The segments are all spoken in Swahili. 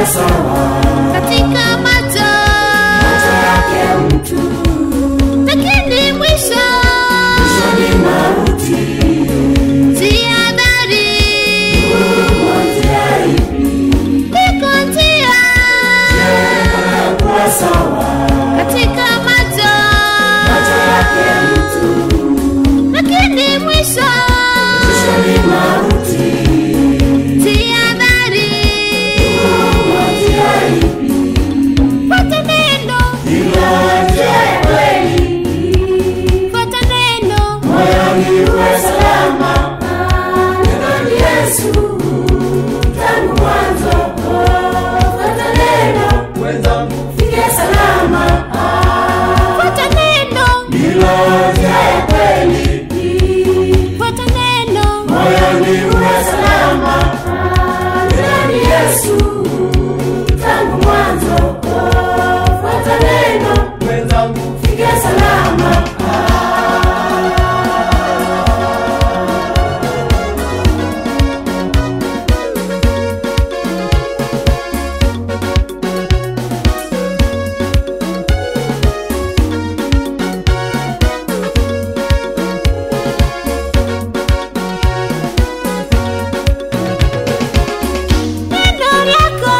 kuwa sawa katika macho yake mtu, lakini mwisho ni mauti. Jihadhari, njia ipi? iko njia kuwa sawa katika macho yake mtu, lakini mwisho ni mauti. Jihadhari, njia ipi? fuata neno, Ila njia ya kweli, fuata neno, moyoni uwe salama. Neno ni Yesu tangu mwanzo. Fuata neno mwenzangu, fike salama. fuata neno, Ila njia ya kweli, fuata neno, moyoni uwe salama. Neno ni Yesu tangu mwanzo. Fuata neno mwenzangu, fike salama. neno lako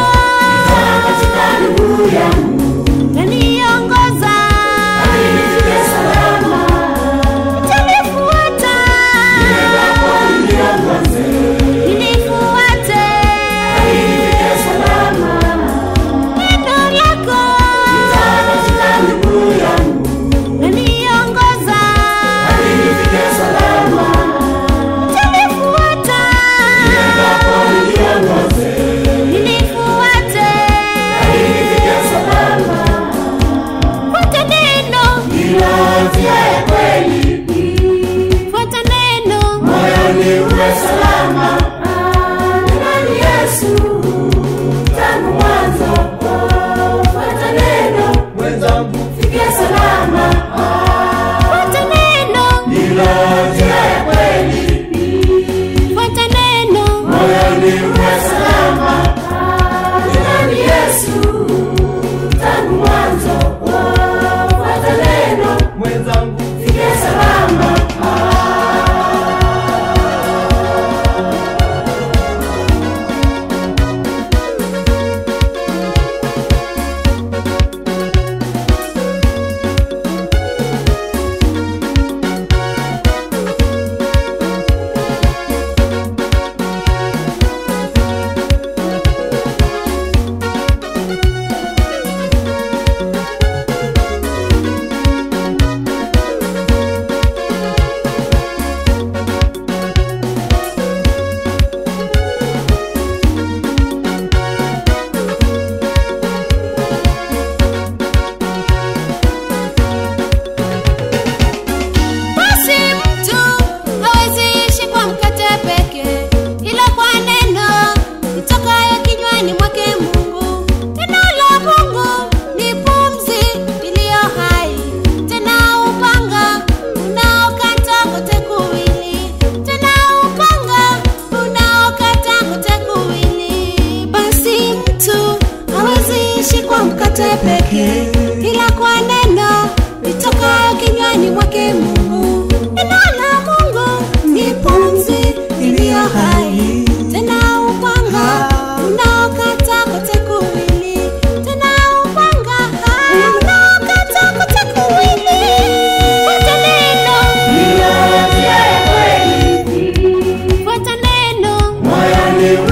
Katika nuru yangu, laniongoza, fike salama. nitalifuata, Niongoze, nilifuate, fike salama. neno lako Katika nuru yangu, laniongoza, fike salama. nitalifuata, Niongoze, nilifuate, fike salama. fuata neno, Ila njia ya kweli, fuata neno, moyoni uwe salama. Neno ni Yesu tangu mwanzo. Fuata neno mwenzangu, fike salama. fuata neno, Ila njia ya kweli, fuata neno, moyoni uwe salama. Neno ni Yesu tangu mwanzo. Fuata neno mwenzangu, fike salama. basi mtu hawezi ishi kwa mkate peke, ila kwa neno litokayo kinywani mwake Mungu. Neno la Mungu ni pumzi iliyo hai, tena upanga unaokata kote kuwili, tena upanga unaokata kote kuwili. Basi mtu hawezi ishi kwa mkate peke, ila kwa neno litokayo kinywani mwake Mungu. Neno la Mungu ni pumzi iliyo hai, tena upanga unaokata kote kuwili, tena upanga unaokata kote kuwili. Fuata neno, Ila njia ya kweli, fuata neno, moyoni uwe